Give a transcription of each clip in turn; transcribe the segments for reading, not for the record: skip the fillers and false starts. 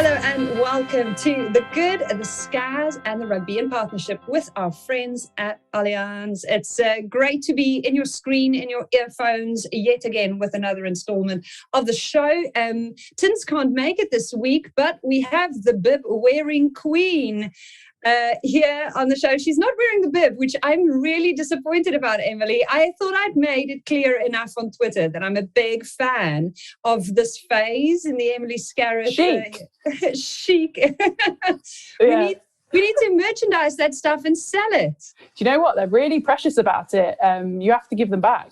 Hello and welcome to The Good, the Scaz and the Rugby in partnership with our friends at Allianz. It's great to be in your screen, in your earphones, yet again with another installment of the show. Tins can't make it this week, but we have the bib-wearing queen here on the show. She's not wearing the bib, which I'm really disappointed about, Emily. I thought I'd made it clear enough on Twitter that I'm a big fan of this phase in the Emily Scarrett chic. Yeah. We need to merchandise that stuff and sell it. Do you know what? They're really precious about it. You have to give them back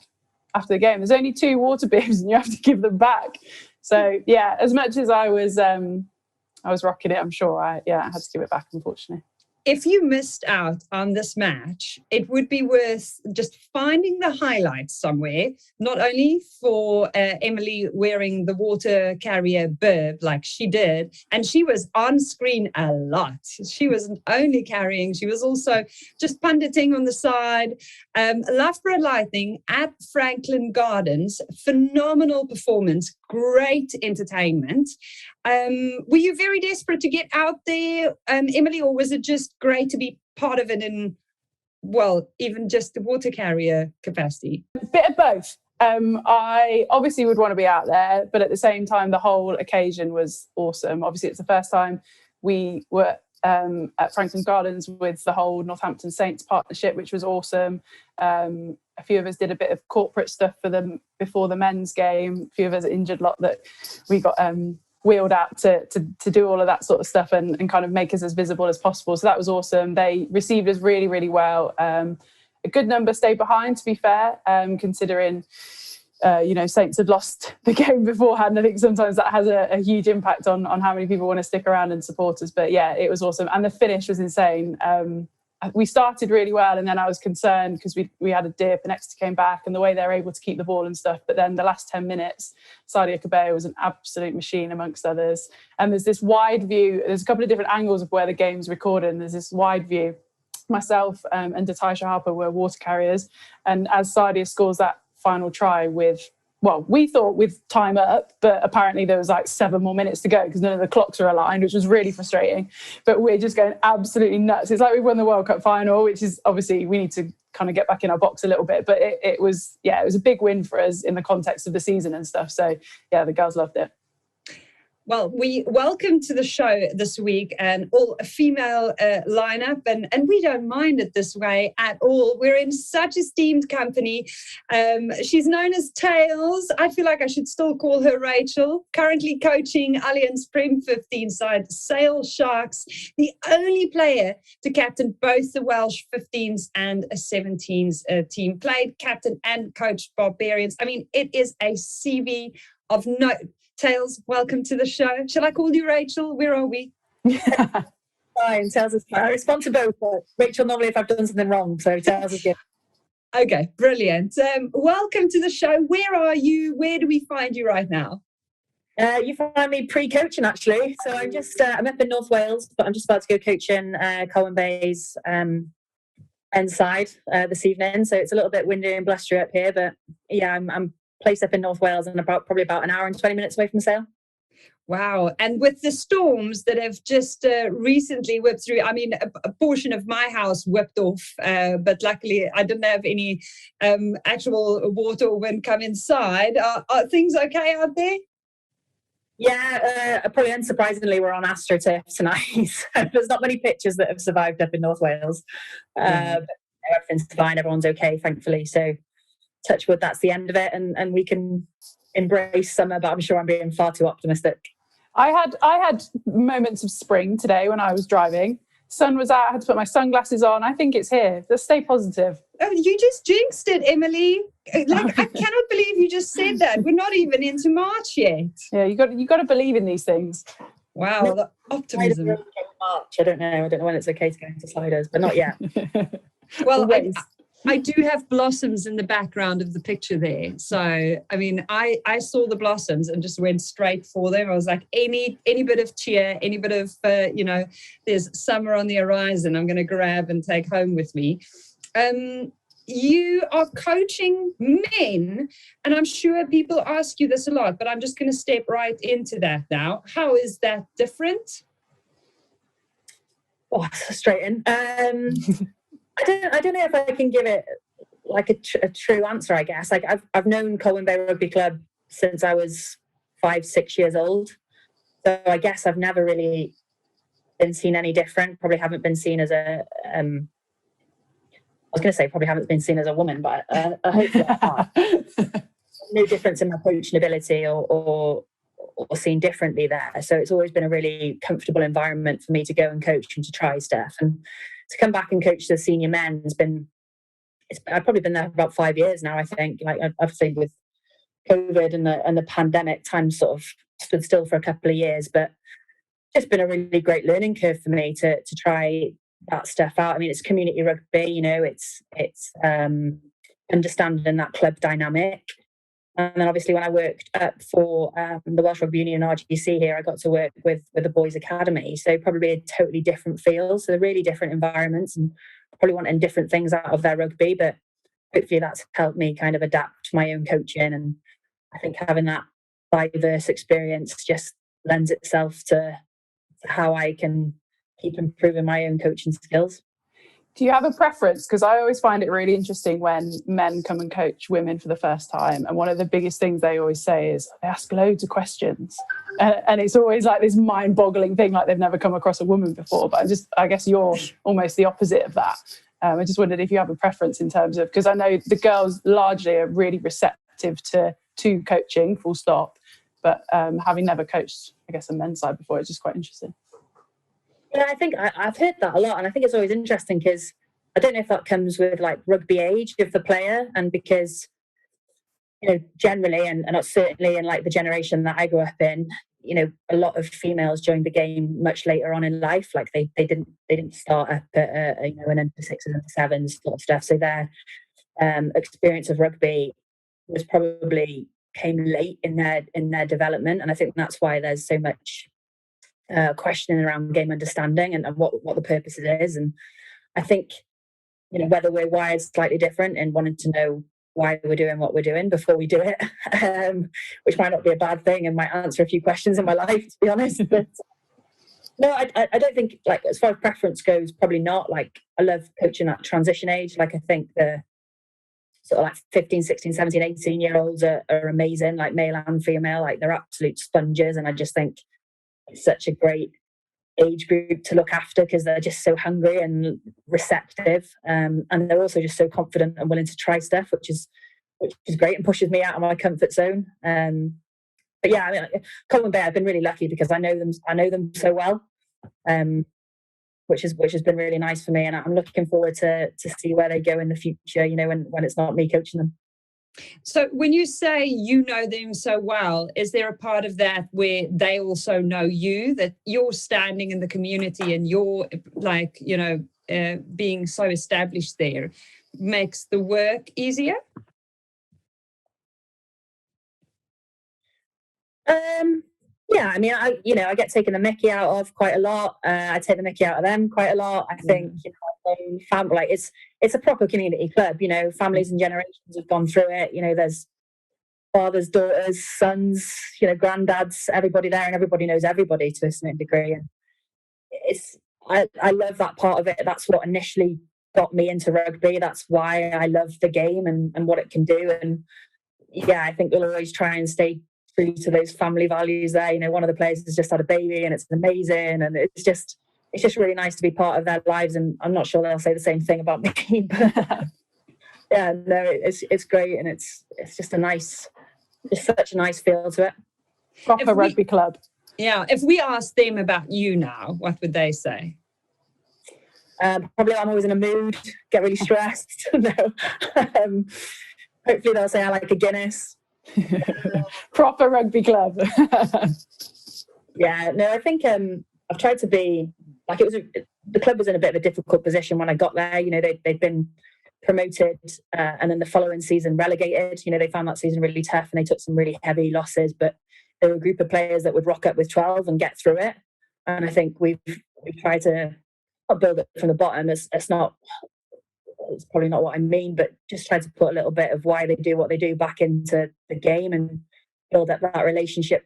after the game. There's only 2 water bibs and you have to give them back. So yeah, as much as I was rocking it, I'm sure I had to give it back, unfortunately. If you missed out on this match, it would be worth just finding the highlights somewhere, not only for Emily wearing the water carrier bib like she did, and she was on screen a lot. She wasn't only carrying, she was also just punditing on the side. Loughborough Lightning at Franklin Gardens, phenomenal performance, great entertainment. Were you very desperate to get out there, Emily, or was it just great to be part of it in, well, even just the water carrier capacity? A bit of both. I obviously would want to be out there, but at the same time, the whole occasion was awesome. Obviously, it's the first time we were at Franklin Gardens with the whole Northampton Saints partnership, which was awesome. A few of us did a bit of corporate stuff for them before the men's game. A few of us injured lot that we got wheeled out to do all of that sort of stuff and kind of make us as visible as possible. So that was awesome. They received us really, really well. A good number stayed behind, to be fair, considering Saints had lost the game beforehand. I think sometimes that has a huge impact on how many people want to stick around and support us. But yeah, it was awesome. And the finish was insane. We started really well, and then I was concerned because we had a dip and Exeter came back and the way they're able to keep the ball and stuff. But then the last 10 minutes, Sadia Kabeo was an absolute machine amongst others. And there's this wide view. There's a couple of different angles of where the game's recorded. And there's this wide view. Myself and Datisha Harper were water carriers. And as Sadia scores that final try we thought with time up, but apparently there was like 7 more minutes to go because none of the clocks were aligned, which was really frustrating. But we're just going absolutely nuts. It's like we won the World Cup final, which is obviously we need to kind of get back in our box a little bit. But it was a big win for us in the context of the season and stuff. So yeah, the girls loved it. Well, we welcome to the show this week an all-female lineup, and we don't mind it this way at all. We're in such esteemed company. She's known as Tails. I feel like I should still call her Rachel. Currently coaching Allianz Prem 15 side Sale Sharks, the only player to captain both the Welsh 15s and a 17s team. Played, captain and coached Barbarians. I mean, it is a CV of note. Tails, welcome to the show. Shall I call you Rachel? Where are we? Fine, Tails is fine. I respond to both, but Rachel normally if I've done something wrong, so Tails is good. Okay, brilliant. Welcome to the show. Where are you? Where do we find you right now? You find me pre-coaching, actually. So I'm up in North Wales, but I'm just about to go coaching Colwyn Bay's end side this evening. So it's a little bit windy and blustery up here, but yeah, I'm placed up in North Wales and probably about an hour and 20 minutes away from Sale. Wow. And with the storms that have just recently whipped through, I mean, a portion of my house whipped off, but luckily I didn't have any actual water or wind come inside. Are things okay out there? Yeah, probably unsurprisingly, we're on AstroTurf tonight. So there's not many pitches that have survived up in North Wales. But everything's fine. Everyone's okay, thankfully. So touch wood, that's the end of it, and we can embrace summer, but I'm sure I'm being far too optimistic. I had moments of spring today when I was driving. Sun was out, I had to put my sunglasses on. I think it's here. Just stay positive. Oh, you just jinxed it, Emily. Like, I cannot believe you just said that. We're not even into March yet. Yeah, you got to believe in these things. Wow, the optimism. March. I don't know when it's okay to go into sliders, but not yet. Well, I do have blossoms in the background of the picture there. So, I mean, I saw the blossoms and just went straight for them. I was like, any bit of cheer, any bit of, there's summer on the horizon, I'm going to grab and take home with me. you are coaching men, and I'm sure people ask you this a lot, but I'm just going to step right into that now. How is that different? Oh, that's frustrating. I don't know if I can give it like a true answer. I guess like I've known Colwyn Bay Rugby Club since I was 5-6 years old, so I guess I've never really been seen any different. Probably haven't been seen as a I was going to say probably haven't been seen as a woman, but I hope not. No difference in my coaching ability or seen differently there. So it's always been a really comfortable environment for me to go and coach and to try stuff. And to come back and coach the senior men has been, I've probably been there for about 5 years now, I think. Like obviously with COVID and the pandemic, time sort of stood still for a couple of years, but it's been a really great learning curve for me to try that stuff out. I mean, it's community rugby, you know, it's understanding that club dynamic. And then obviously when I worked up for the Welsh Rugby Union RGC here, I got to work with the boys' academy. So probably a totally different feel. So they're really different environments and probably wanting different things out of their rugby. But hopefully that's helped me kind of adapt my own coaching. And I think having that diverse experience just lends itself to how I can keep improving my own coaching skills. Do you have a preference? Because I always find it really interesting when men come and coach women for the first time. And one of the biggest things they always say is they ask loads of questions. And it's always like this mind-boggling thing, like they've never come across a woman before. But I guess you're almost the opposite of that. I just wondered if you have a preference in terms of, because I know the girls largely are really receptive to coaching, full stop. But having never coached, I guess, a men's side before, it's just quite interesting. Yeah, I think I've heard that a lot, and I think it's always interesting because I don't know if that comes with like rugby age of the player, and because you know generally, and certainly in like the generation that I grew up in, you know, a lot of females joined the game much later on in life. Like they didn't start up at you know an under sixes and sevens sort of stuff. So their experience of rugby was probably came late in their development, and I think that's why there's so much questioning around game understanding and what the purpose is. And I think, you know, whether we're wired slightly different and wanting to know why we're doing what we're doing before we do it, which might not be a bad thing and might answer a few questions in my life, to be honest. But no, I don't think, like, as far as preference goes, probably not. Like, I love coaching at transition age. Like, I think the sort of like 15, 16, 17, 18-year-olds are amazing, like male and female. Like, they're absolute sponges. And I just think it's such a great age group to look after because they're just so hungry and receptive, and they're also just so confident and willing to try stuff, which is great and pushes me out of my comfort zone. But yeah, I mean, Colwyn Bay, I've been really lucky because I know them so well, which has been really nice for me, and I'm looking forward to see where they go in the future. You know, when it's not me coaching them. So when you say you know them so well, is there a part of that where they also know you, that you're standing in the community and you're like, you know, being so established there makes the work easier? Yeah, I mean, I get taken the mickey out of quite a lot. I take the mickey out of them quite a lot. I think, you know, family, like it's a proper community club. You know, families and generations have gone through it. You know, there's fathers, daughters, sons, you know, granddads, everybody there, and everybody knows everybody to a certain degree. And I love that part of it. That's what initially got me into rugby. That's why I love the game and what it can do. And yeah, I think we'll always try and stay true to those family values there. You know, one of the players has just had a baby and it's amazing, and it's just really nice to be part of their lives. And I'm not sure they'll say the same thing about me, but yeah, no, it's great, and it's just such a nice feel to it. Proper rugby club. Yeah, if we ask them about you now, what would they say? Probably I'm always in a mood, get really stressed. No, hopefully they'll say I like a Guinness. Proper rugby club. Yeah, no, I think I've tried to be like the club was in a bit of a difficult position when I got there. You know, they'd been promoted and then the following season relegated. You know, they found that season really tough and they took some really heavy losses, but they were a group of players that would rock up with 12 and get through it. And I think we've tried to not build it from the bottom. It's not it's probably not what I mean, but just try to put a little bit of why they do what they do back into the game and build up that relationship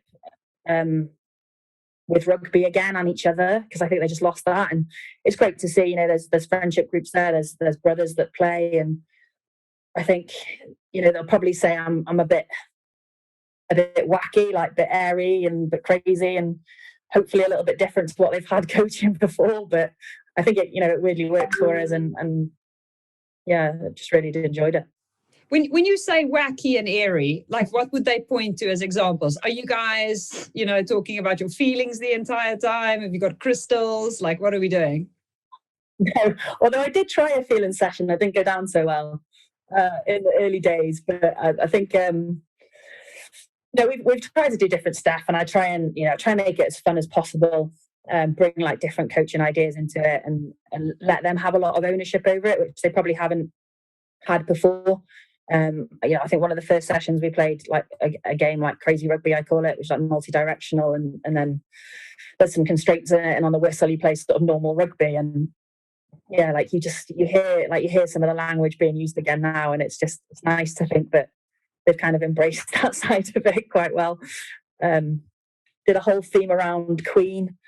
with rugby again and each other, because I think they just lost that. And it's great to see, there's friendship groups there, there's brothers that play, and I think, they'll probably say I'm a bit wacky, like a bit airy and a bit crazy, and hopefully a little bit different to what they've had coaching before. But I think it really worked for us, and yeah, I just really did enjoyed it. When you say wacky and airy, like what would they point to as examples? Are you guys, talking about your feelings the entire time? Have you got crystals? Like, what are we doing? No, although I did try a feeling session, I didn't go down so well in the early days. But I think we've tried to do different stuff, and I try and make it as fun as possible. Bring like different coaching ideas into it, and let them have a lot of ownership over it, which they probably haven't had before. I think one of the first sessions we played like a game like Crazy Rugby, I call it, which is like multi-directional, and then there's some constraints in it, and on the whistle you play sort of normal rugby, and yeah, like you hear some of the language being used again now, and it's nice to think that they've kind of embraced that side of it quite well. Did a whole theme around Queen,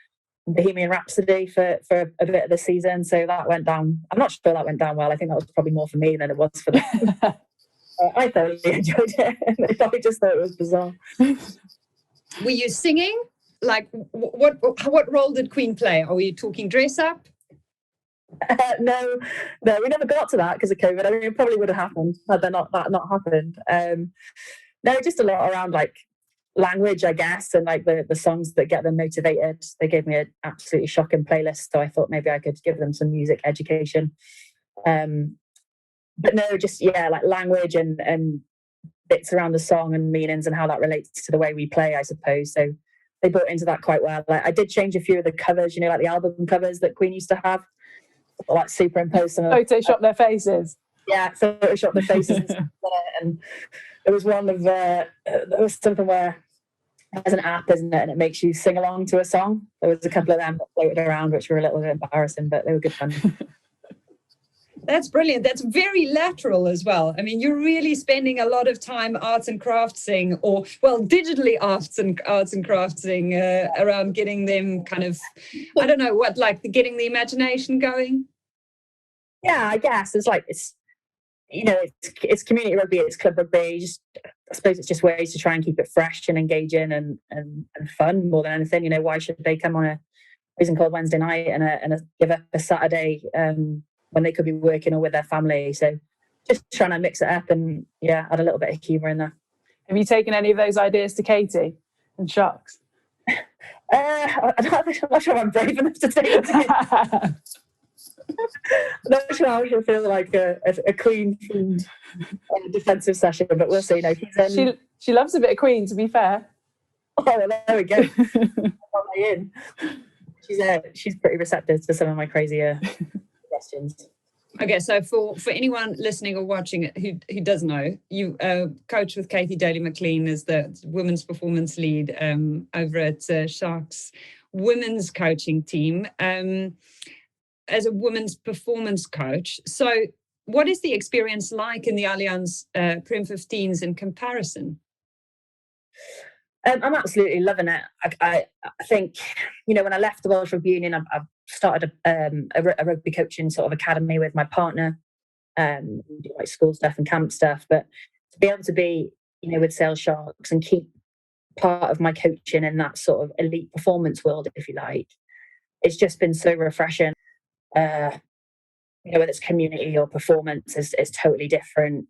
Bohemian Rhapsody for a bit of the season, so that went down. I'm not sure that went down well. I think that was probably more for me than it was for them. I thoroughly enjoyed it, and they probably just thought it was bizarre. Were you singing? Like, what role did Queen play? Are we talking dress up? No, we never got to that because of COVID. I mean, it probably would have happened had that not happened. No, just a lot around like language, I guess, and like the songs that get them motivated. They gave me an absolutely shocking playlist, so I thought maybe I could give them some music education. But no, just like language and bits around the song and meanings and how that relates to the way we play, I suppose. So they brought into that quite well. Like, I did change a few of the covers, like the album covers that Queen used to have, like superimpose some. Photoshop their faces. Yeah, Photoshop their faces. And there was one of there was something where there's an app, isn't it, and it makes you sing along to a song. There was a couple of them that floated around, which were a little bit embarrassing, but they were good fun. That's brilliant. That's very lateral as well. I mean, you're really spending a lot of time arts and craftsing, or digitally arts and craftsing around getting them kind of, I don't know what, like getting the imagination going. Yeah, I guess it's community rugby, it's club rugby. I suppose it's just ways to try and keep it fresh and engaging and fun more than anything. Why should they come on a reason called Wednesday night and give up a Saturday when they could be working or with their family? So just trying to mix it up and add a little bit of humour in there. Have you taken any of those ideas to Katie and Sharks? I'm not sure I'm brave enough to take it. I'm not sure how she'll feel like a Queen defensive session, but we'll see. She loves a bit of Queen, to be fair. Oh, well, there we go. She's pretty receptive to some of my crazier questions. Okay, so for anyone listening or watching who doesn't know, you coach with Katie Daly-McLean as the women's performance lead over at Sharks women's coaching team. As a women's performance coach. So what is the experience like in the Allianz Prem 15s in comparison? I'm absolutely loving it. I think, when I left the Welsh Rugby Union, I've started a rugby coaching sort of academy with my partner, do like school stuff and camp stuff. But to be able to be, with Sale Sharks and keep part of my coaching in that sort of elite performance world, if you like, it's just been so refreshing. Whether it's community or performance is totally different.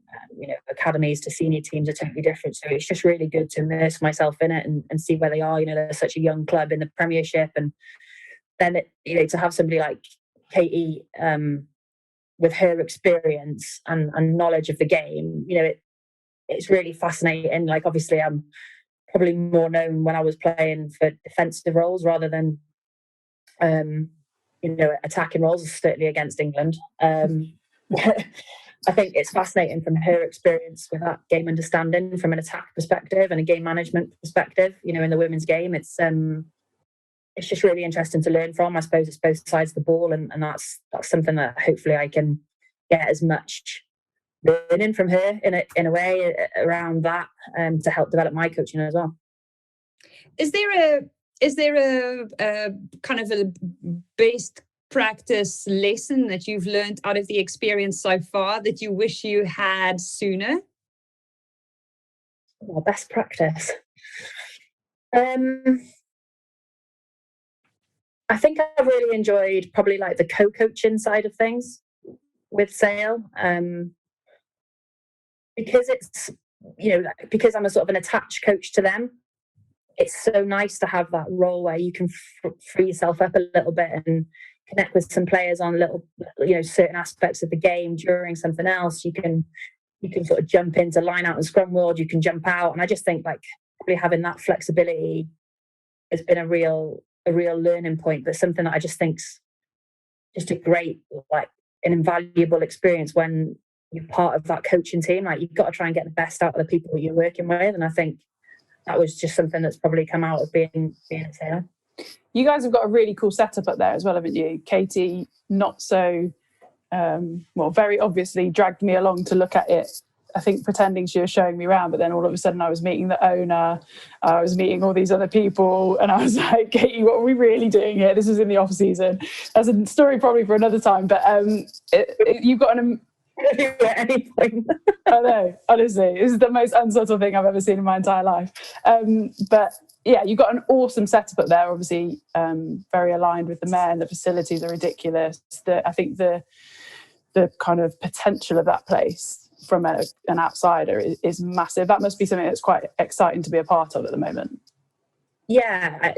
Academies to senior teams are totally different. So it's just really good to immerse myself in it and see where they are. They're such a young club in the Premiership, and then to have somebody like Katie with her experience and knowledge of the game, it's really fascinating. Like, obviously, I'm probably more known when I was playing for defensive roles rather than attacking roles, certainly against England. I think it's fascinating from her experience with that game understanding from an attack perspective and a game management perspective, in the women's game. It's just really interesting to learn from. I suppose it's both sides of the ball, and that's something that hopefully I can get as much learning from her in a way around that, to help develop my coaching as well. Is there a kind of a best practice lesson that you've learned out of the experience so far that you wish you had sooner? Well, best practice. I think I've really enjoyed probably like the co-coaching side of things with Sale, because it's, because I'm a sort of an attached coach to them. It's so nice to have that role where you can free yourself up a little bit and connect with some players on certain aspects of the game during something else. You can sort of jump into line out and scrum world. You can jump out, and I just think like probably having that flexibility has been a real learning point, but something that I just think's just a great, like, an invaluable experience when you're part of that coaching team. Like, you've got to try and get the best out of the people that you're working with, and I think that was just something that's probably come out of being a Sale. You guys have got a really cool setup up there as well, haven't you? Katie, not so, very obviously dragged me along to look at it, I think pretending she was showing me around, but then all of a sudden I was meeting the owner, I was meeting all these other people, and I was like, Katie, what are we really doing here? This was in the off season. That's a story probably for another time, but you've got an... at any point. I know, honestly, this is the most unsubtle thing I've ever seen in my entire life. But yeah, you've got an awesome setup up there, obviously very aligned with the men. The facilities are ridiculous. I think the kind of potential of that place from an outsider is massive. That must be something that's quite exciting to be a part of at the moment. Yeah,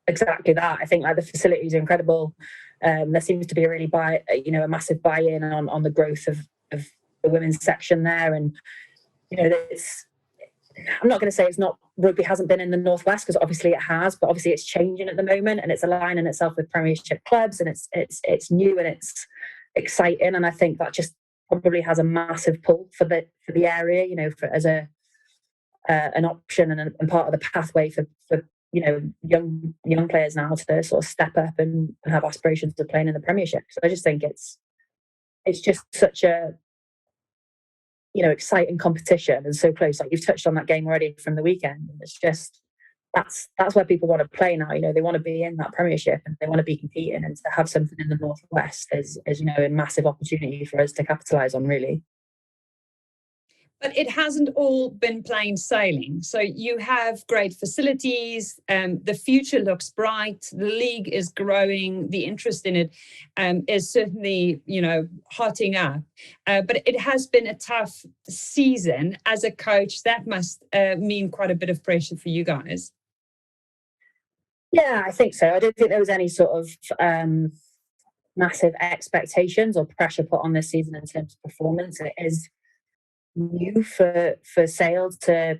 exactly that. I think like the facilities are incredible. There seems to be a really a massive buy-in on the growth of the women's section there, and I'm not going to say rugby hasn't been in the Northwest, because obviously it has, but obviously it's changing at the moment, and it's aligning itself with Premiership clubs, and it's new and it's exciting, and I think that just probably has a massive pull for the area, as an option and part of the pathway for young players now to sort of step up and have aspirations of playing in the Premiership. So I just think it's just such a exciting competition and so close. Like, you've touched on that game already from the weekend, and it's just that's where people want to play now. They want to be in that Premiership and they want to be competing, and to have something in the Northwest is a massive opportunity for us to capitalise on, really. But it hasn't all been plain sailing. So you have great facilities. The future looks bright. The league is growing. The interest in it is certainly, hotting up. But it has been a tough season. As a coach, that must mean quite a bit of pressure for you guys. Yeah, I think so. I don't think there was any sort of massive expectations or pressure put on this season in terms of performance. It is new for Sale to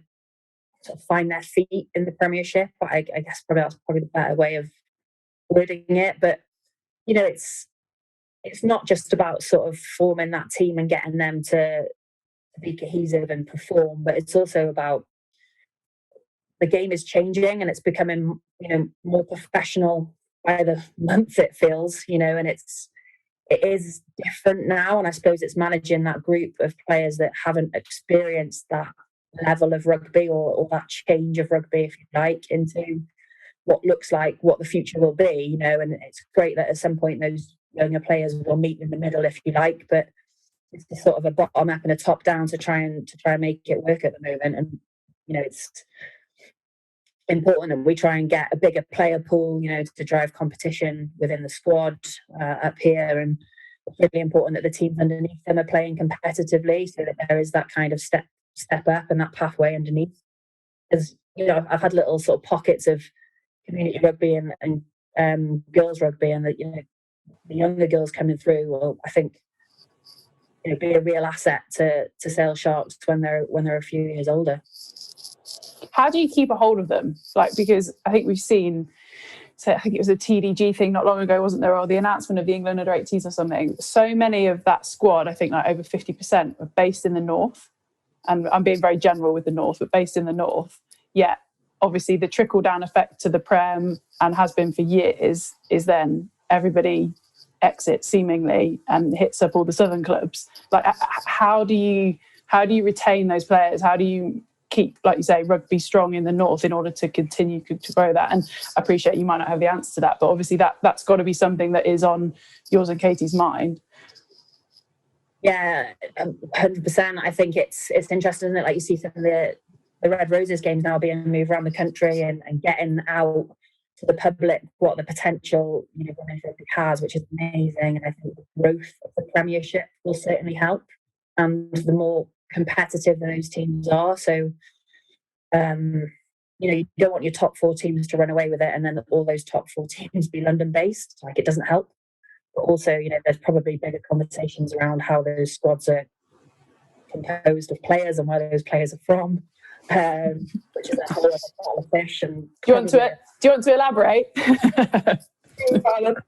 sort of find their feet in the Premiership. But I guess that's probably the better way of wording it. But it's not just about sort of forming that team and getting them to be cohesive and perform, but it's also about the game is changing and it's becoming more professional by the month, it feels, and it is different now, and I suppose it's managing that group of players that haven't experienced that level of rugby or that change of rugby, if you like, into what looks like what the future will be, and it's great that at some point those younger players will meet in the middle, if you like, but it's sort of a bottom up and a top down to try and make it work at the moment. And it's important that we try and get a bigger player pool, to drive competition within the squad up here, and it's really important that the teams underneath them are playing competitively, so that there is that kind of step up and that pathway underneath. Because I've had little sort of pockets of community rugby and girls rugby, and the younger girls coming through will, I think, be a real asset to Sale Sharks when they're a few years older. How do you keep a hold of them? Because I think we've seen, I think it was a TDG thing not long ago, wasn't there? Or the announcement of the England under 18s or something. So many of that squad, I think over 50%, are based in the North. And I'm being very general with the North, but based in the North. Yet, obviously, the trickle-down effect to the Prem, and has been for years, is then everybody exit seemingly and hits up all the southern clubs. Like, how do you retain those players? How do you keep, like you say, rugby strong in the north in order to continue to grow that? And I appreciate you might not have the answer to that, but obviously that's got to be something that is on yours and Katie's mind. Yeah, 100%. I think it's interesting, isn't it? Like, you see some of the Red Roses games now being moved around the country and getting out to the public what the potential, women's rugby has, which is amazing. And I think the growth of the Premiership will certainly help. And the more competitive those teams are, so you don't want your top 4 teams to run away with it, and then all those top 4 teams be London based. Like, it doesn't help. But also, there's probably bigger conversations around how those squads are composed of players and where those players are from, which is a whole other kettle of fish. And do you want to elaborate?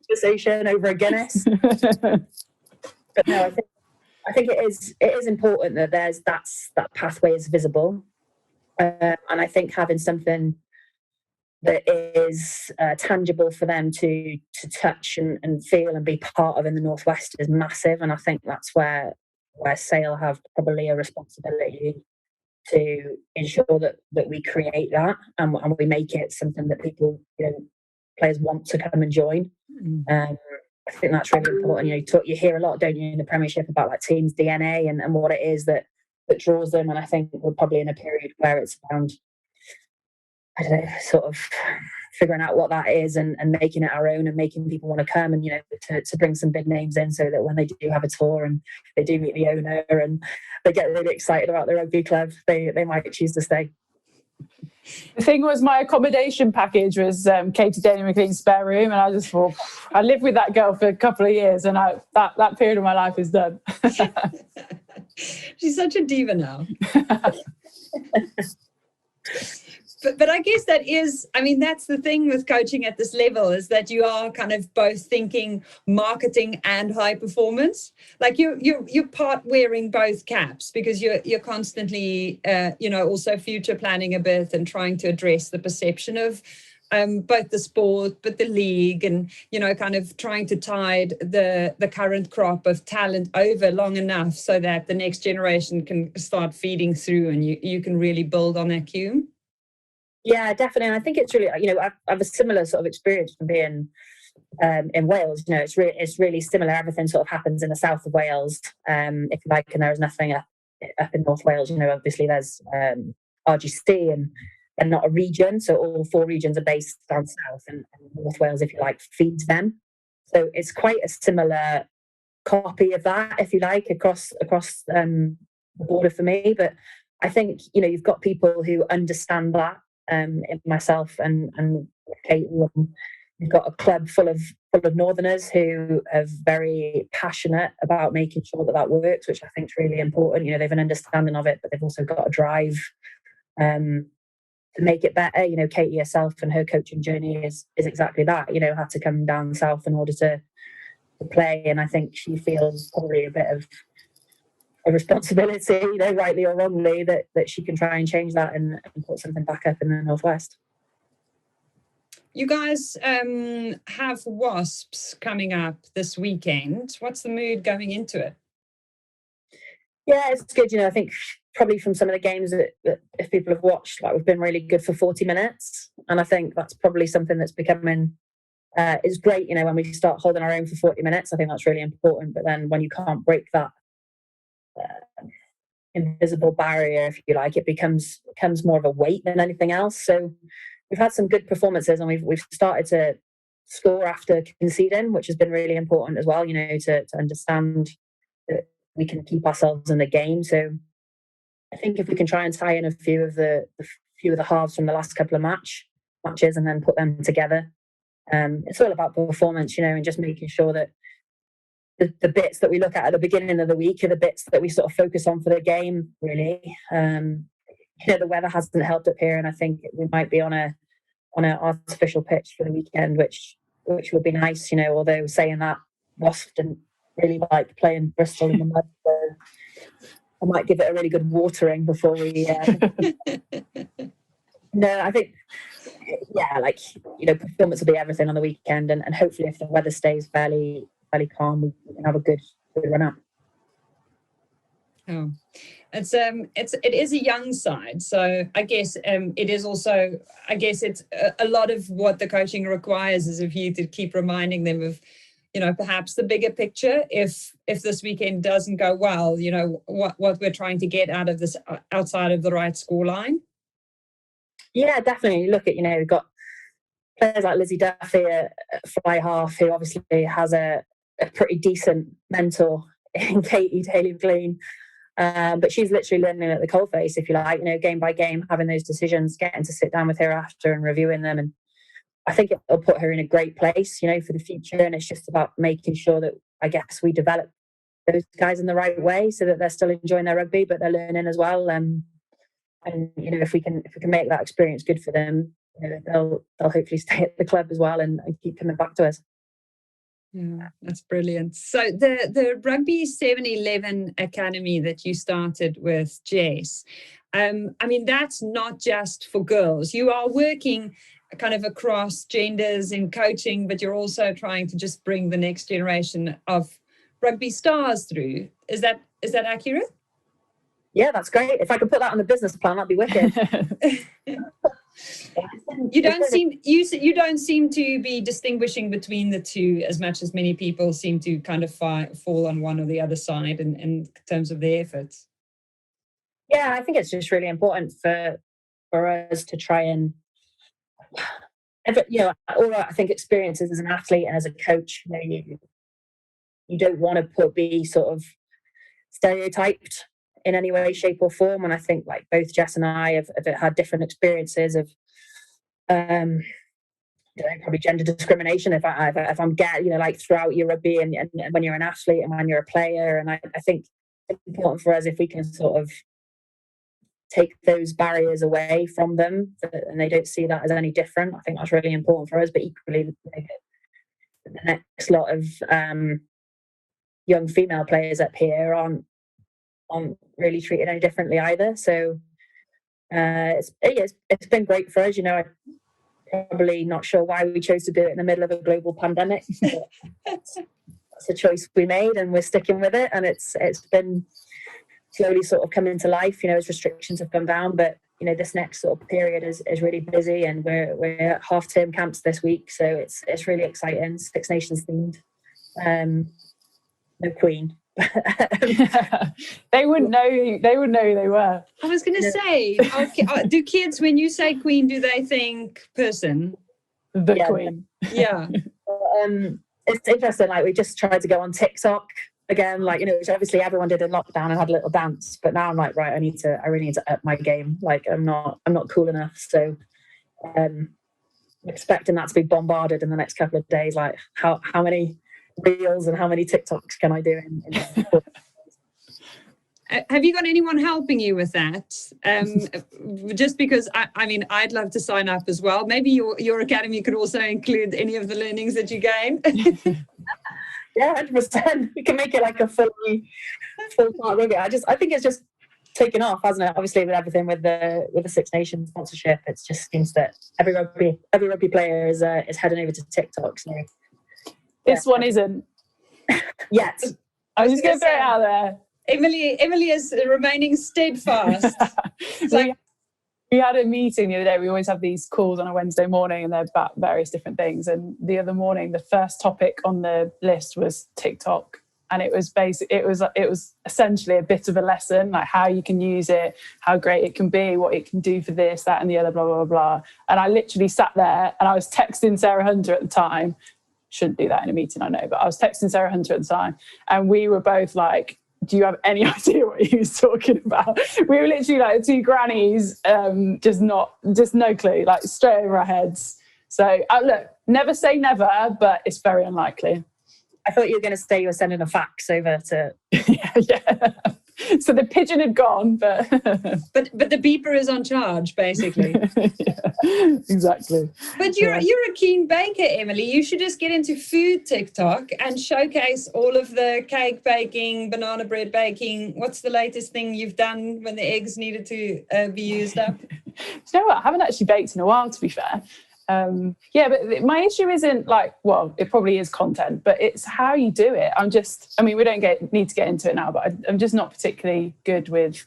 Conversation over a Guinness. But no, I think it is important that that pathway is visible, and I think having something that is tangible for them to touch and feel and be part of in the Northwest is massive. And I think that's where Sale have probably a responsibility to ensure that we create that and we make it something that people, players want to come and join. I think that's really important. You hear a lot, don't you, in the Premiership about like teams' DNA and what it is that draws them. And I think we're probably in a period where it's around, I don't know, sort of figuring out what that is and making it our own and making people want to come and, to bring some big names in so that when they do have a tour and they do meet the owner and they get really excited about the rugby club, they might choose to stay. The thing was, my accommodation package was Katie Daly McLean's spare room, and I just thought, I lived with that girl for a couple of years, and that period of my life is done. She's such a diva now. But I guess that's the thing with coaching at this level, is that you are kind of both thinking marketing and high performance. Like you're part wearing both caps because you're constantly, also future planning a bit and trying to address the perception of both the sport, but the league, and, kind of trying to tide the current crop of talent over long enough so that the next generation can start feeding through and you can really build on that cue. Yeah, definitely. And I think it's really, I have a similar sort of experience from being in Wales. It's really similar. Everything sort of happens in the south of Wales, if you like, and there is nothing up in North Wales. Obviously there's RGC and not a region. So all 4 regions are based down south, and North Wales, if you like, feeds them. So it's quite a similar copy of that, if you like, across the border for me. But I think, you've got people who understand that. Myself and Kate, we've got a club full of Northerners who are very passionate about making sure that works, which I think is really important. They have an understanding of it, but they've also got a drive to make it better. Katie herself and her coaching journey is exactly that. Had to come down south in order to play, and I think she feels probably a bit of a responsibility, rightly or wrongly, that she can try and change that and put something back up in the Northwest. You guys have Wasps coming up this weekend. What's the mood going into it? Yeah, it's good. I think probably from some of the games that if people have watched, like, we've been really good for 40 minutes. And I think that's probably something that's becoming is great, when we start holding our own for 40 minutes. I think that's really important. But then when you can't break that invisible barrier, if you like, it becomes more of a weight than anything else. So we've had some good performances, and we've started to score after conceding, which has been really important as well, to understand that we can keep ourselves in the game. So I think if we can try and tie in a few of the halves from the last couple of matches and then put them together, it's all about performance, and just making sure that the bits that we look at the beginning of the week are the bits that we sort of focus on for the game, really. The weather hasn't helped up here, and I think we might be on an artificial pitch for the weekend, which would be nice, although saying that, Wasp didn't really like playing Bristol in the mud, so I might give it a really good watering before we... No, I think, performance will be everything on the weekend, and hopefully if the weather stays fairly fairly calm, we can have a good run out. Oh, it is a young side, so I guess it is also, I guess it's a lot of what the coaching requires is of you to keep reminding them of, perhaps the bigger picture. If this weekend doesn't go well, what we're trying to get out of this outside of the right scoreline. Yeah, definitely. Look at, we've got players like Lizzie Duffy, a fly half, who obviously has a pretty decent mentor in Katie Daly-McLean. But she's literally learning at the coalface, if you like, game by game, having those decisions, getting to sit down with her after and reviewing them. And I think it'll put her in a great place, for the future. And it's just about making sure that, I guess, we develop those guys in the right way so that they're still enjoying their rugby, but they're learning as well. And if we can make that experience good for them, they'll hopefully stay at the club as well and keep coming back to us. Yeah, that's brilliant. So the Rugby 711 Academy that you started with Jess, that's not just for girls. You are working kind of across genders in coaching, but you're also trying to just bring the next generation of rugby stars through. Is that accurate? Yeah, that's great. If I could put that on the business plan, that'd be wicked. You don't seem to be distinguishing between the two as much as many people seem to kind of fall on one or the other side in terms of their efforts. Yeah, I think it's just really important for us to try and, all I think experiences as an athlete and as a coach, you don't want to be sort of stereotyped in any way, shape or form. And I think like both Jess and I have had different experiences of probably gender discrimination if I'm like throughout your rugby and when you're an athlete and when you're a player. And I think it's important for us if we can sort of take those barriers away from them and they don't see that as any different. I think that's really important for us. But equally, the next lot of young female players up here aren't really treated any differently either. So it's been great for us. I'm probably not sure why we chose to do it in the middle of a global pandemic. That's a choice we made, and we're sticking with it. And it's been slowly sort of coming to life, as restrictions have come down. But this next sort of period is really busy, and we're at half-term camps this week, so it's really exciting. Six Nations themed. No Queen. They wouldn't know who they were. I was going to say, do kids, when you say Queen, do they think person? The Queen. Yeah. It's interesting. Like we just tried to go on TikTok again. Like which obviously everyone did in lockdown and had a little dance. But now I'm like, right, I really need to up my game. Like I'm not cool enough. So, expecting that to be bombarded in the next couple of days. Like how many reels and how many TikToks can I do Have you got anyone helping you with that? Just because I'd love to sign up as well. Maybe your academy could also include any of the learnings that you gain. Yeah, 100%. We can make it like a full part rugby. I think it's just taken off, hasn't it? Obviously, with everything with the Six Nations sponsorship, it just seems that every rugby player is heading over to TikTok. So. This one isn't. Yet. I was just going to throw it out there. Emily is remaining steadfast. We had a meeting the other day. We always have these calls on a Wednesday morning and they're about various different things. And the other morning, the first topic on the list was TikTok. And it was essentially a bit of a lesson, like how you can use it, how great it can be, what it can do for this, that and the other, blah, blah, blah. And I literally sat there and I was texting Sarah Hunter at the time. Shouldn't do that in a meeting, I know, but I was texting Sarah Hunter at the time and we were both like, do you have any idea what he was talking about? We were literally like two grannies, just no clue, like straight over our heads. So look, never say never, but it's very unlikely. I thought you were going to say you were sending a fax over to... yeah. So the pigeon had gone, but the beeper is on charge, basically. Yeah, exactly. But you're a keen baker, Emily. You should just get into food TikTok and showcase all of the cake baking, banana bread baking. What's the latest thing you've done when the eggs needed to be used up? You know what? I haven't actually baked in a while, to be fair. Yeah, but my issue isn't like, well, it probably is content, but it's how you do it. We don't need to get into it now, but I'm just not particularly good with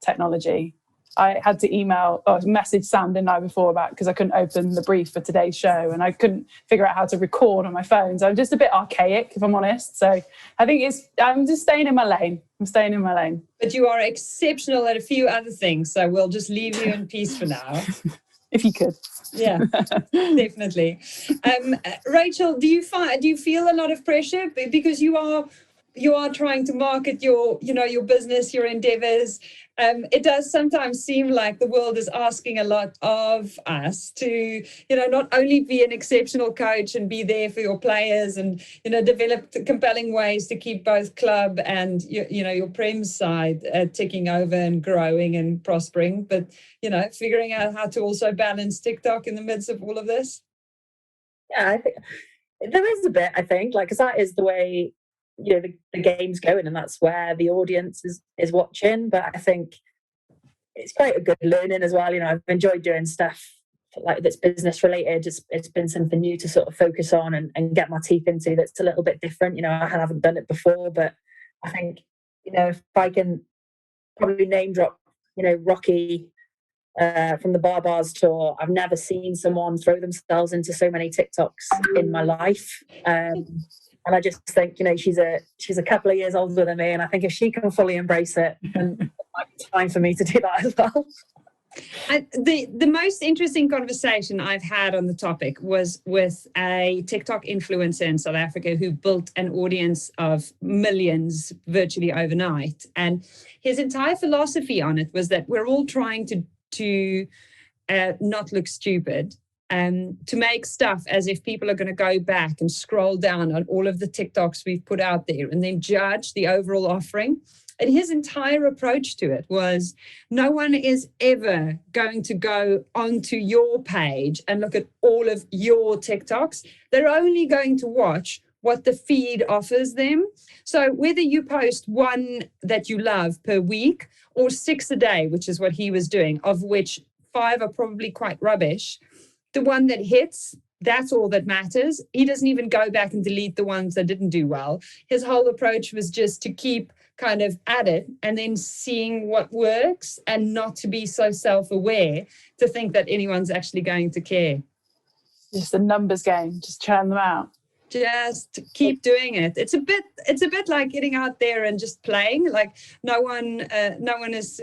technology. I had to message Sam the night before because I couldn't open the brief for today's show, and I couldn't figure out how to record on my phone. So I'm just a bit archaic, if I'm honest. So I think I'm just staying in my lane. But you are exceptional at a few other things, so we'll just leave you in peace for now. If you could. Yeah, definitely. Rachel, do you feel a lot of pressure because you are trying to market your business, your endeavors? It does sometimes seem like the world is asking a lot of us to, not only be an exceptional coach and be there for your players and, develop compelling ways to keep both club and, your Prem side ticking over and growing and prospering, but, figuring out how to also balance TikTok in the midst of all of this. Yeah, I think there is a bit, I think, because that is the way the game's going, and that's where the audience is watching. But I think it's quite a good learning as well. I've enjoyed doing stuff like that's business related. It's been something new to sort of focus on and get my teeth into that's a little bit different. I haven't done it before, but I think if I can probably name drop Rocky from the Barbars tour, I've never seen someone throw themselves into so many TikToks in my life. And I just think, she's a couple of years older than me, and I think if she can fully embrace it, then it might be time for me to do that as well. The most interesting conversation I've had on the topic was with a TikTok influencer in South Africa who built an audience of millions virtually overnight. And his entire philosophy on it was that we're all trying to not look stupid. To make stuff as if people are going to go back and scroll down on all of the TikToks we've put out there and then judge the overall offering. And his entire approach to it was no one is ever going to go onto your page and look at all of your TikToks. They're only going to watch what the feed offers them. So whether you post one that you love per week or 6 a day, which is what he was doing, of which 5 are probably quite rubbish, the one that hits, that's all that matters. He doesn't even go back and delete the ones that didn't do well. His whole approach was just to keep kind of at it and then seeing what works and not to be so self-aware to think that anyone's actually going to care. Just a numbers game, just churn them out. Just keep doing it. It's a bit like getting out there and just playing. Like no one is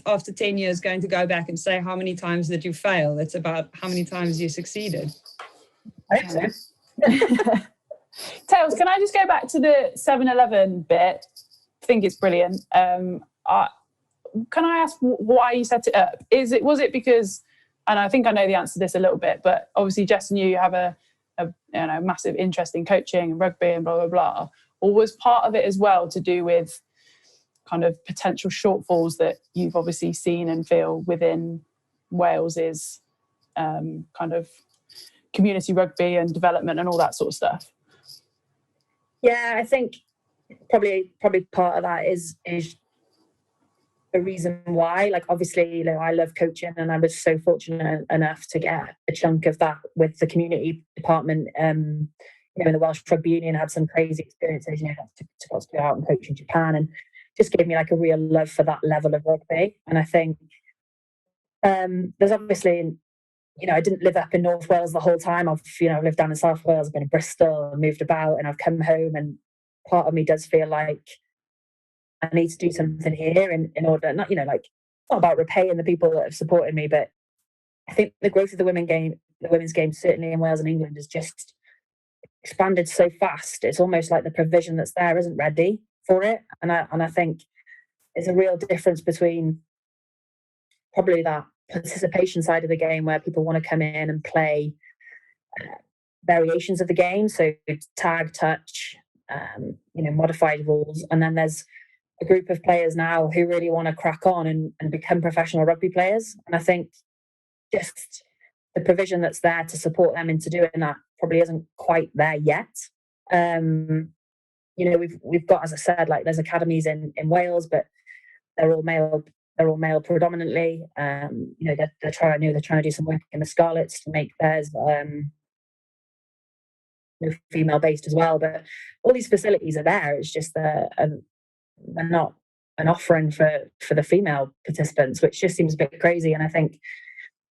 after 10 years going to go back and say how many times did you fail. It's about how many times you succeeded. Okay. Tails, can I just go back to the 7-Eleven bit? I think it's brilliant. Can I ask why you set it up? Was it because, and I think I know the answer to this a little bit, but obviously Jess and you have a massive interest in coaching and rugby and blah, blah, blah, or was part of it as well to do with kind of potential shortfalls that you've obviously seen and feel within Wales's kind of community rugby and development and all that sort of stuff? Yeah, I think probably part of that is the reason why. Like obviously, I love coaching, and I was so fortunate enough to get a chunk of that with the community department. In the Welsh Rugby Union, I had some crazy experiences. To go out and coach in Japan, and just gave me like a real love for that level of rugby. And I think there's obviously, I didn't live up in North Wales the whole time. I've lived down in South Wales, I've been in Bristol, moved about, and I've come home, and part of me does feel like I need to do something here in order, not about repaying the people that have supported me, but I think the growth of the women's game, certainly in Wales and England, has just expanded so fast. It's almost like the provision that's there isn't ready for it. And I think there's a real difference between probably that participation side of the game where people want to come in and play variations of the game. So tag, touch, modified rules. And then there's a group of players now who really want to crack on and become professional rugby players. And I think just the provision that's there to support them into doing that probably isn't quite there yet. We've got, as I said, like there's academies in Wales, but they're all male they're all male predominantly. They're trying to do some work in the Scarlets to make theirs female based as well. But all these facilities are there. It's just they're not an offering for the female participants, which just seems a bit crazy. And I think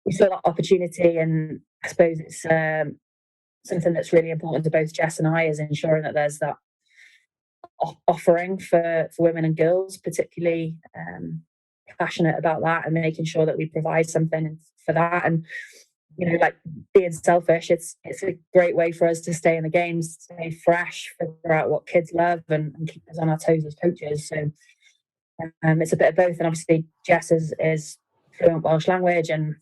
we saw that opportunity, and I suppose it's something that's really important to both Jess and I, is ensuring that there's that offering for women and girls, particularly passionate about that, and making sure that we provide something for that. And like being selfish, it's a great way for us to stay in the games, stay fresh, figure out what kids love, and keep us on our toes as coaches. So it's a bit of both. And obviously Jess is fluent Welsh language and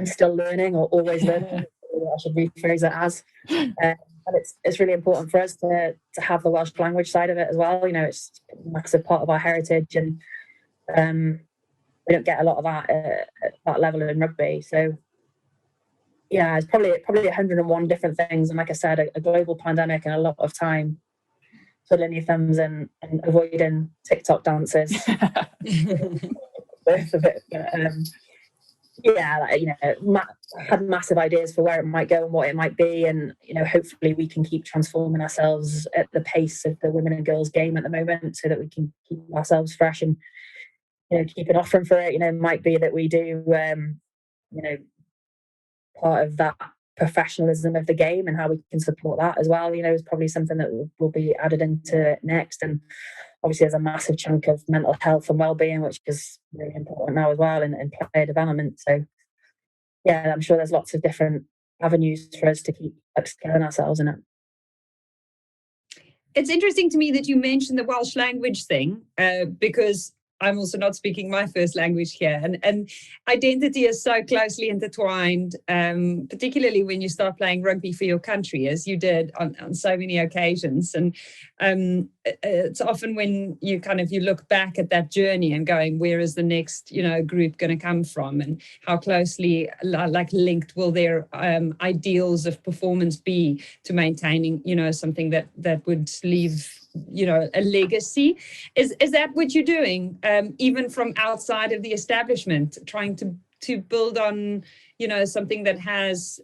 still learning, or always learning. I should rephrase it as. And it's really important for us to have the Welsh language side of it as well. It's a massive part of our heritage, and we don't get a lot of that at that level in rugby. So yeah, it's probably 101 different things. And like I said, a global pandemic and a lot of time twiddling your thumbs and avoiding TikTok dances. Both of it. Had massive ideas for where it might go and what it might be, and hopefully we can keep transforming ourselves at the pace of the women and girls game at the moment, so that we can keep ourselves fresh and keep an offering for it. It might be that we do part of that professionalism of the game and how we can support that as well. Is probably something that will be added into next. And obviously there's a massive chunk of mental health and well-being, which is really important now as well in player development. So yeah, I'm sure there's lots of different avenues for us to keep upskilling ourselves in it. It's interesting to me that you mentioned the Welsh language thing, because I'm also not speaking my first language here. And identity is so closely intertwined, particularly when you start playing rugby for your country, as you did on so many occasions. And it's often when you look back at that journey and going, where is the next, group going to come from? And how closely linked will their ideals of performance be to maintaining, something that would leave a legacy. Is that what you're doing, even from outside of the establishment, trying to build on something that has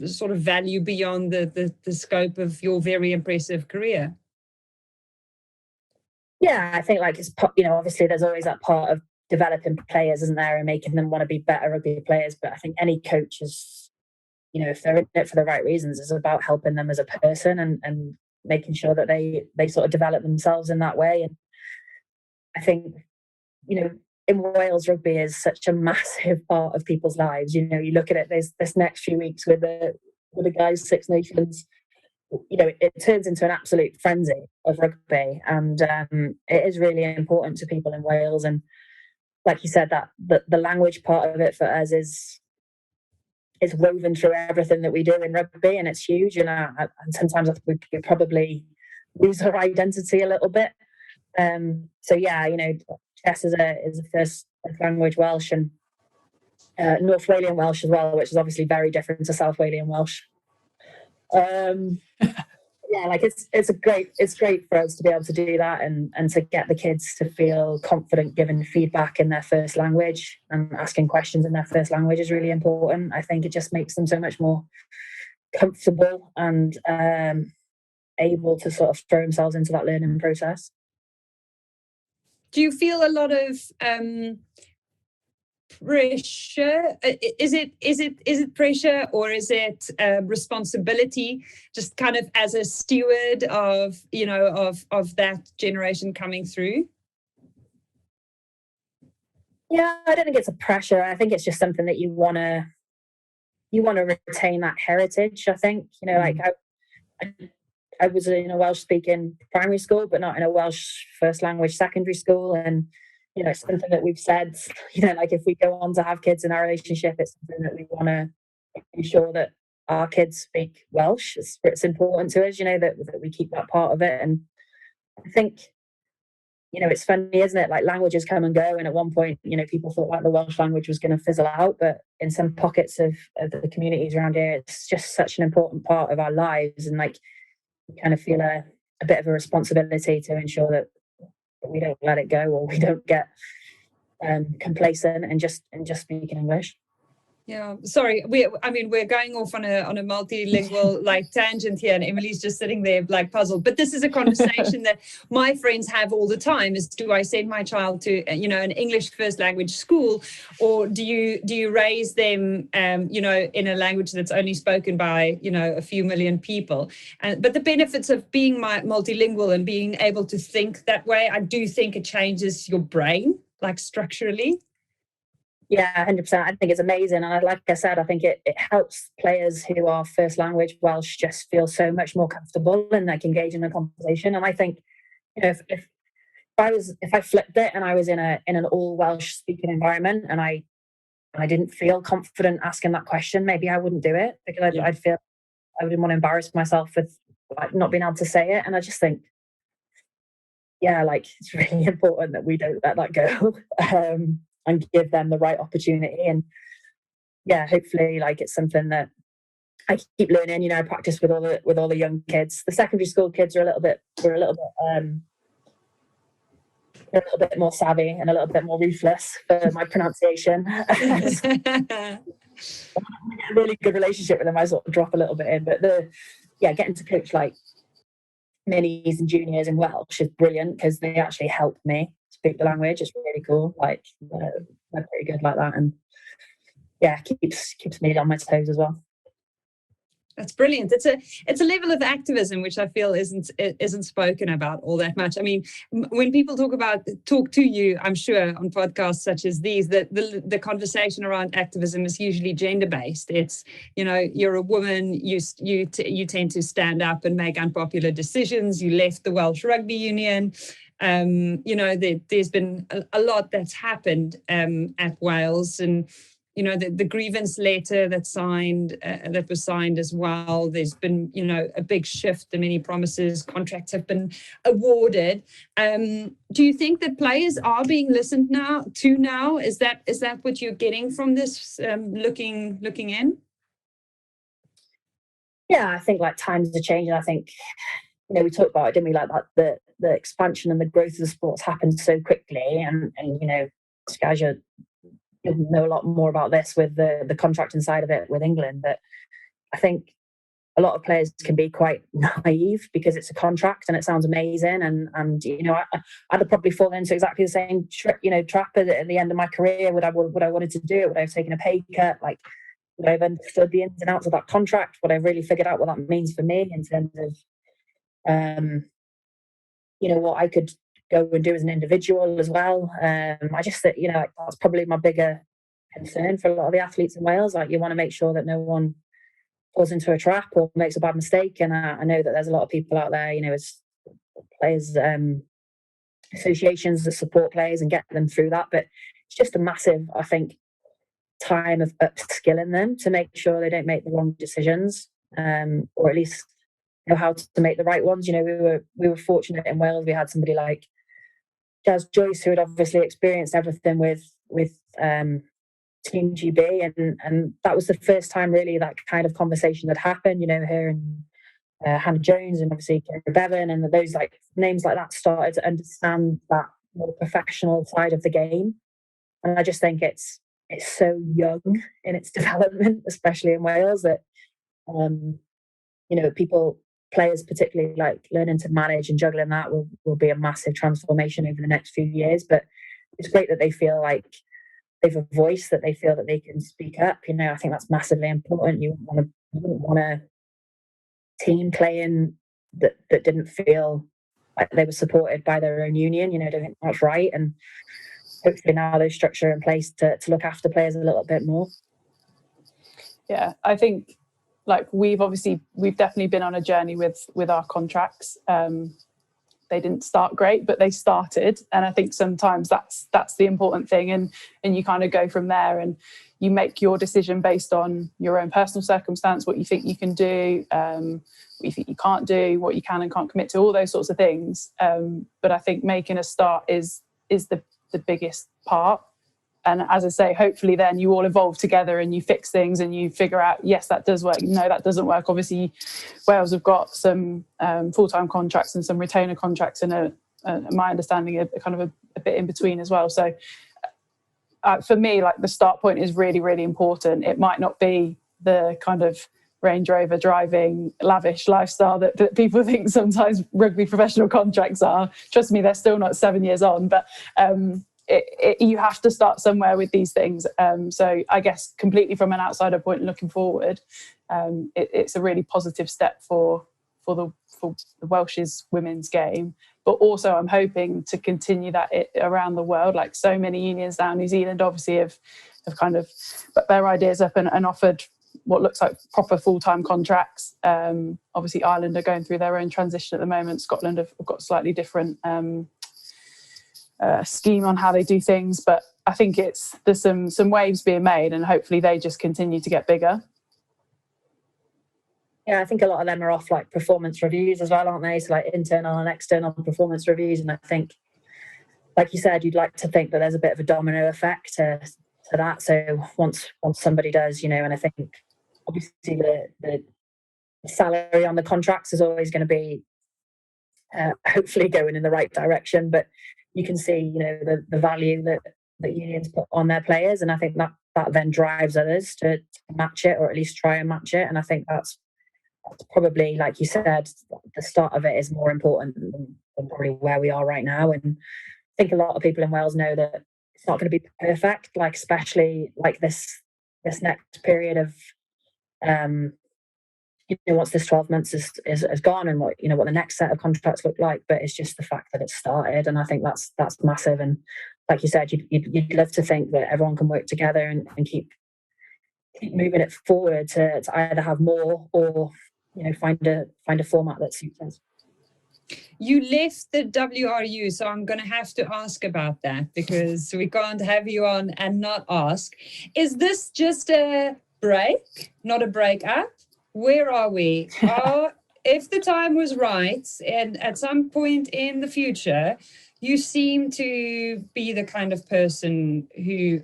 sort of value beyond the scope of your very impressive career? Yeah, I think it's obviously there's always that part of developing players, isn't there, and making them want to be better rugby players. But I think any coach is, if they're in it for the right reasons, is about helping them as a person and making sure that they sort of develop themselves in that way. And I think, in Wales, rugby is such a massive part of people's lives. You look at it, there's this next few weeks with the guys' Six Nations, it turns into an absolute frenzy of rugby. And it is really important to people in Wales. And like you said, that the language part of it for us is woven through everything that we do in rugby, and it's huge. And sometimes I think we probably lose our identity a little bit. So yeah, Jess is a first language Welsh, and North Walian Welsh as well, which is obviously very different to South Walian Welsh. Yeah, it's great for us to be able to do that and to get the kids to feel confident giving feedback in their first language, and asking questions in their first language is really important. I think it just makes them so much more comfortable and able to sort of throw themselves into that learning process. Do you feel a lot of pressure? Is it pressure, or is it responsibility, just kind of as a steward of of that generation coming through? Yeah, I don't think it's a pressure. I think it's just something that you want to retain that heritage. I think I was in a Welsh speaking primary school, but not in a Welsh first language secondary school. And it's something that we've said, if we go on to have kids in our relationship, it's something that we want to ensure that our kids speak Welsh. It's important to us, that we keep that part of it. And I think, it's funny, isn't it? Like, languages come and go. And at one point, people thought the Welsh language was going to fizzle out. But in some pockets of the communities around here, it's just such an important part of our lives. And we kind of feel a bit of a responsibility to ensure that we don't let it go, or we don't get complacent and just speaking English. Yeah, sorry. We're going off on a multilingual like tangent here, and Emily's just sitting there like puzzled. But this is a conversation that my friends have all the time: is do I send my child to an English first language school, or do you raise them in a language that's only spoken by a few million people? But the benefits of being multilingual and being able to think that way, I do think it changes your brain like structurally. Yeah, 100%. I think it's amazing. And like I said, I think it helps players who are first language Welsh just feel so much more comfortable and like engage in a conversation. And I think, if I flipped it and I was in an all Welsh speaking environment and I didn't feel confident asking that question, maybe I wouldn't do it, because I'd feel I wouldn't want to embarrass myself with like not being able to say it. And I just think, yeah, like it's really important that we don't let that go. And give them the right opportunity. And yeah, hopefully like it's something that I keep learning. I practice with all the young kids. The secondary school kids are a little bit more savvy and a little bit more ruthless for my pronunciation. A really good relationship with them, I sort of drop a little bit in. But getting to coach like minis and juniors in Welsh is brilliant, because they actually help me speak the language. It's really cool. Like they're pretty good like that, and yeah, keeps me on my toes as well. That's brilliant. It's a level of activism which I feel isn't spoken about all that much. I mean, when people talk to you, I'm sure on podcasts such as these, that the conversation around activism is usually gender based. It's you're a woman, you tend to stand up and make unpopular decisions. You left the Welsh Rugby Union. There's been a lot that's happened at Wales, and the grievance letter that was signed as well. There's been a big shift. The many promises, contracts have been awarded. Do you think that players are being listened to now? Is that what you're getting from this looking in? Yeah, I think like times are changing. I think we talked about it, didn't we? Like that the expansion and the growth of the sports happened so quickly, and Scaz, you'll know a lot more about this with the contracting side of it with England. But I think a lot of players can be quite naive because it's a contract and it sounds amazing, and I'd have probably fallen into exactly the same trap at the end of my career. Would I wanted to do it? Would I have taken a pay cut? Like, would I have understood the ins and outs of that contract? Would I have really figured out what that means for me in terms of what I could go and do as an individual as well? I just think that's probably my bigger concern for a lot of the athletes in Wales. Like, you want to make sure that no one falls into a trap or makes a bad mistake. And I know that there's a lot of people out there, as players associations that support players and get them through that. But it's just a massive, I think, time of upskilling them to make sure they don't make the wrong decisions, or at least know how to make the right ones. We were fortunate in Wales. We had somebody like Jazz Joyce, who had obviously experienced everything with Team GB, and that was the first time really that kind of conversation had happened. Her and Hannah Jones, and obviously Kira Bevan, and those like names like that started to understand that more professional side of the game. And I just think it's so young in its development, especially in Wales, that players particularly like learning to manage and juggling that will be a massive transformation over the next few years. But it's great that they feel like they've a voice, that they feel that they can speak up. I think that's massively important. You wouldn't want a team playing that didn't feel like they were supported by their own union. Don't think that's right. And hopefully now there's structure in place to look after players a little bit more. Yeah, I think like we've definitely been on a journey with our contracts. They didn't start great, but they started, and I think sometimes that's the important thing, and you kind of go from there, and you make your decision based on your own personal circumstance, what you think you can do, what you think you can't do, what you can and can't commit to, all those sorts of things. But I think making a start is the biggest part. And as I say, hopefully then you all evolve together and you fix things and you figure out, yes, that does work. No, that doesn't work. Obviously, Wales have got some full-time contracts and some retainer contracts, and my understanding, a kind of a bit in between as well. So for me, like the start point is really, really important. It might not be the kind of Range Rover driving lavish lifestyle that people think sometimes rugby professional contracts are. Trust me, they're still not 7 years on, but you have to start somewhere with these things. So I guess completely from an outsider point looking forward, it's a really positive step for the Welsh's women's game. But also I'm hoping to continue that around the world. Like so many unions now, New Zealand obviously have kind of put their ideas up and offered what looks like proper full-time contracts. Obviously Ireland are going through their own transition at the moment. Scotland have got slightly different scheme on how they do things, but I think there's some waves being made, and hopefully they just continue to get bigger. Yeah, I think a lot of them are off like performance reviews as well, aren't they? So like internal and external performance reviews. And I think, like you said, you'd like to think that there's a bit of a domino effect to that. So once somebody does, and I think obviously the salary on the contracts is always going to be hopefully going in the right direction. But you can see, the value that unions put on their players. And I think that then drives others to match it, or at least try and match it. And I think that's probably, like you said, the start of it is more important than probably where we are right now. And I think a lot of people in Wales know that it's not going to be perfect, like especially like this next period of once this 12 months is gone, and what the next set of contracts look like. But it's just the fact that it's started, and I think that's massive. And like you said, you'd love to think that everyone can work together and keep moving it forward to either have more or find a format that suits us. You left the WRU, so I'm going to have to ask about that, because we can't have you on and not ask. Is this just a break, not a break up? Where are we? If the time was right, and at some point in the future, you seem to be the kind of person who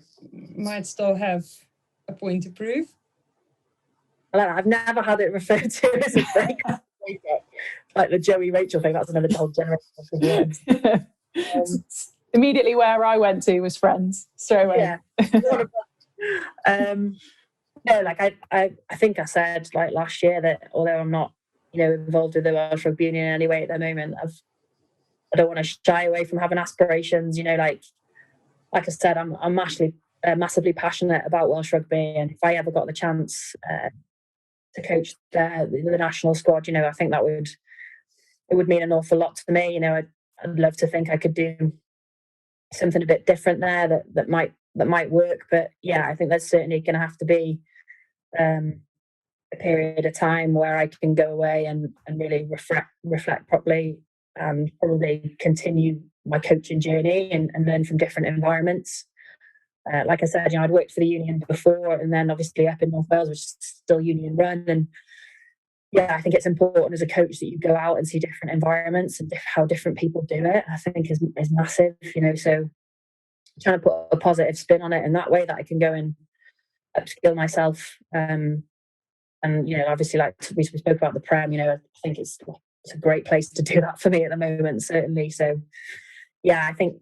might still have a point to prove. I've never had it referred to as a breakup. Like the Joey Rachel thing, that's another whole generation. Immediately where I went to was Friends, straight away. Yeah. No, like I think I said like last year that although I'm not involved with the Welsh Rugby Union anyway at the moment, I don't want to shy away from having aspirations. Like I said, I'm massively passionate about Welsh Rugby, and if I ever got the chance to coach the national squad, I think it would mean an awful lot to me. I'd love to think I could do something a bit different there that might work. But yeah, I think there's certainly going to have to be a period of time where I can go away and really reflect properly, and probably continue my coaching journey and learn from different environments. Like I said, I'd worked for the union before, and then obviously up in North Wales, which is still union run. And yeah, I think it's important as a coach that you go out and see different environments and how different people do it. I think is massive, So trying to put a positive spin on it in that way, that I can go and upskill myself. And obviously, like we spoke about the Prem, I think it's a great place to do that for me at the moment, certainly. So yeah, I think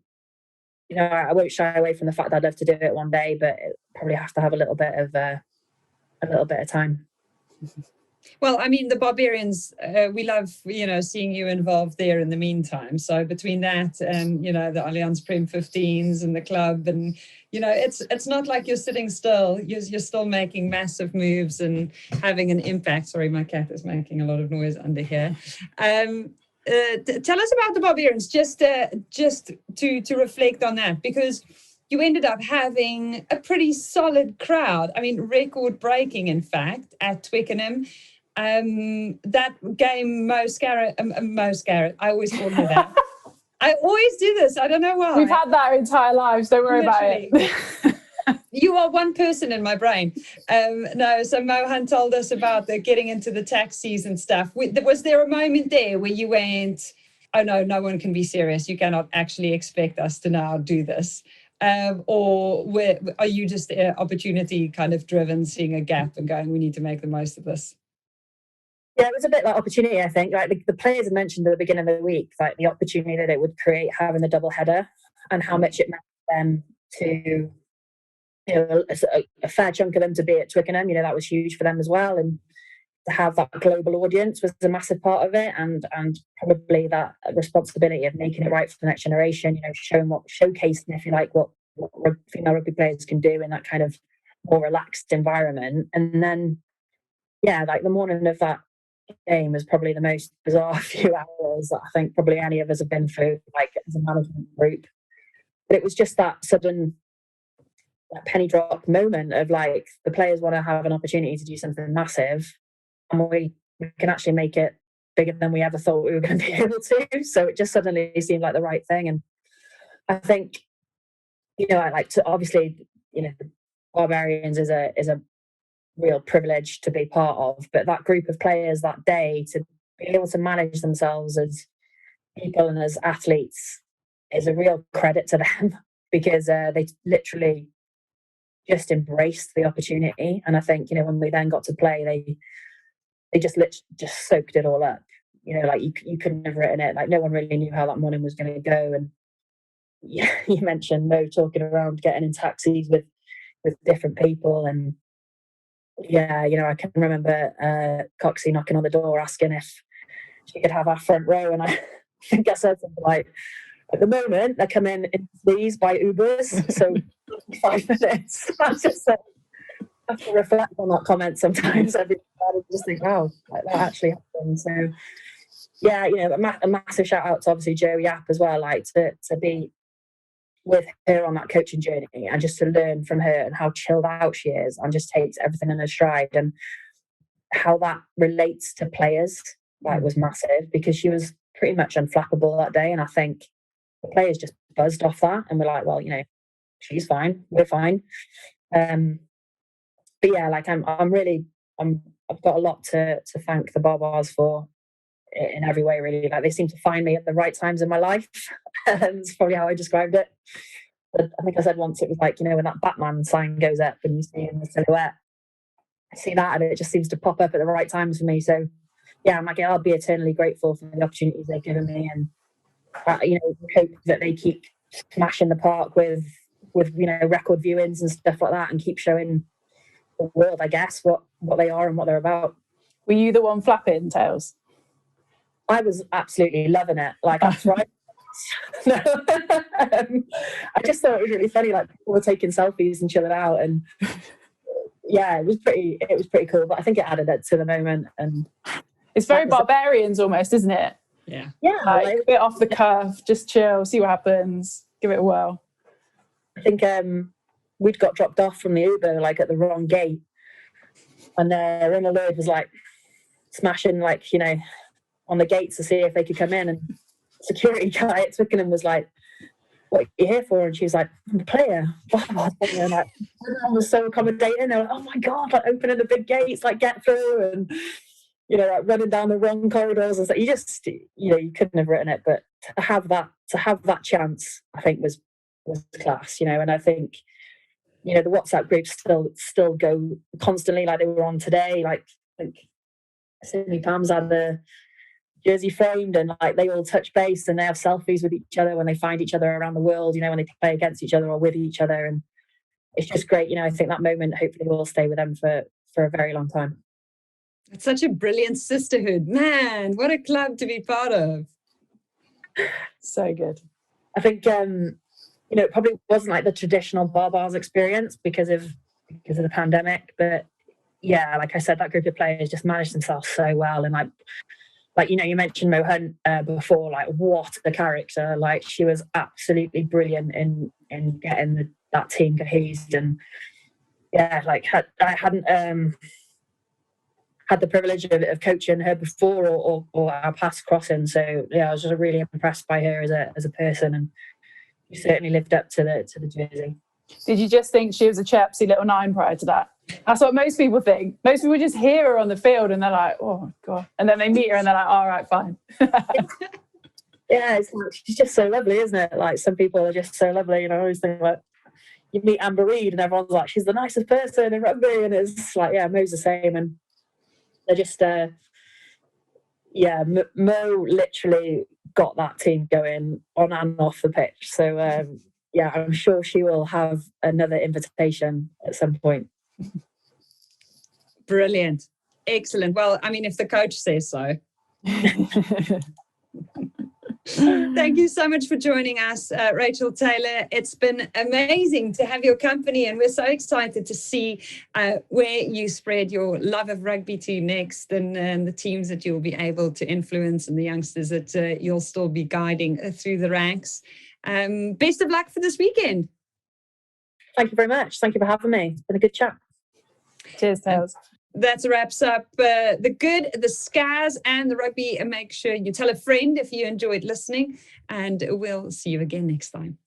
I won't shy away from the fact that I'd love to do it one day, but it probably have to have a little bit of time. Well, I mean, the Barbarians, we love, seeing you involved there in the meantime. So between that and, the Allianz Prem 15s and the club, and, it's not like you're sitting still. You're still making massive moves and having an impact. Sorry, my cat is making a lot of noise under here. Tell us about the Barbarians, just to reflect on that, because you ended up having a pretty solid crowd. I mean, record-breaking, in fact, at Twickenham. That game, Mo Scarrett, I always call her that. I always do this. I don't know why. We've had that our entire lives. Don't worry about it. You are one person in my brain. So Mohan told us about the getting into the taxis and stuff. Was there a moment there where you went, oh no one can be serious. You cannot actually expect us to now do this. Or are you just opportunity kind of driven, seeing a gap and going, we need to make the most of this? Yeah, it was a bit like opportunity, I think. Like the players had mentioned at the beginning of the week, like the opportunity that it would create having the double header and how much it meant to them to a fair chunk of them to be at Twickenham. That was huge for them as well, and to have that global audience was a massive part of it, and probably that responsibility of making it right for the next generation. Showcasing, if you like, what female rugby players can do in that kind of more relaxed environment. And then, like the morning of that game was probably the most bizarre few hours that I think probably any of us have been through, like as a management group. But it was just that sudden, that penny drop moment of like the players want to have an opportunity to do something massive, and we can actually make it bigger than we ever thought we were going to be able to. So it just suddenly seemed like the right thing. And I think, I like to, obviously, Barbarians is a real privilege to be part of, but that group of players that day, to be able to manage themselves as people and as athletes, is a real credit to them, because they literally just embraced the opportunity. And I think, when we then got to play, they just soaked it all up. Like you couldn't have written it. Like no one really knew how that morning was going to go. And you mentioned Mo talking around getting in taxis with different people, and I can remember Coxie knocking on the door asking if she could have our front row, and I think I said something like, at the moment they come in these by Ubers, so 5 minutes. I just have to reflect on that comment sometimes. Every time I just think, wow, like that actually happened. So a massive shout out to obviously Jo Yap as well, like to be with her on that coaching journey, and just to learn from her and how chilled out she is, and just takes everything in her stride, and how that relates to players, like, was massive, because she was pretty much unflappable that day. And I think the players just buzzed off that, and we're like, well, she's fine, we're fine. But like I've got a lot to thank the Barbars for in every way, really. Like, they seem to find me at the right times in my life. That's probably how I described it. But I think I said once, it was like, when that Batman sign goes up and you see in the silhouette, I see that and it just seems to pop up at the right times for me. So I'm like, I'll be eternally grateful for the opportunities they've given me, and hope that they keep smashing the park with record viewings and stuff like that, and keep showing the world, I guess, what they are and what they're about. Were you the one flapping tails? I was absolutely loving it. Like, I tried. No. I just thought it was really funny. Like, people were taking selfies and chilling out, and it was pretty cool. But I think it added it to the moment, and it's very Barbarians almost, isn't it? Yeah. Like a bit off the cuff, just chill, see what happens, give it a whirl. I think we'd got dropped off from the Uber like at the wrong gate, and Rinna Lloyd was like smashing on the gates to see if they could come in, and security guy at Twickenham was like, "What are you here for?" And she was like, "I'm a player." And like, everyone was so accommodating. They were like, "Oh my god!" Like, opening the big gates, like, get through, and like running down the wrong corridors, and stuff. You just you couldn't have written it. But to have that chance, I think was class. And I think the WhatsApp groups still go constantly, like they were on today. Like, I think Sydney Palms had the jersey framed, and like they all touch base, and they have selfies with each other when they find each other around the world, when they play against each other or with each other. And it's just great. I think that moment hopefully will stay with them for a very long time. It's such a brilliant sisterhood, man. What a club to be part of. So good. I think it probably wasn't like the traditional Barbars experience because of the pandemic, but like I said, that group of players just managed themselves so well. And like you mentioned Mo Hunt before, like, what a character. Like, she was absolutely brilliant in getting that team cohesed. And like, I hadn't had the privilege of coaching her before or our paths crossing, so I was just really impressed by her as a person, and she certainly lived up to the jersey. Did you just think she was a chirpsy little 9 prior to that? That's what most people think. Most people just hear her on the field and they're like, oh my god, and then they meet her and they're like, all right, fine. It's like, she's just so lovely, isn't it? Like, some people are just so lovely. I always think, like, you meet Amber Reid and everyone's like, she's the nicest person in rugby, and it's like, Mo's the same. And they're just Mo literally got that team going on and off the pitch. So yeah, I'm sure she will have another invitation at some point. Brilliant. Excellent. Well, I mean, if the coach says so. Thank you so much for joining us, Rachel Taylor. It's been amazing to have your company, and we're so excited to see where you spread your love of rugby to next, and the teams that you'll be able to influence and the youngsters that you'll still be guiding through the ranks. Best of luck for this weekend. Thank you very much. Thank you for having me. It's been a good chat. Cheers, Tails. That wraps up the good, the Scaz, and the rugby. And make sure you tell a friend if you enjoyed listening. And we'll see you again next time.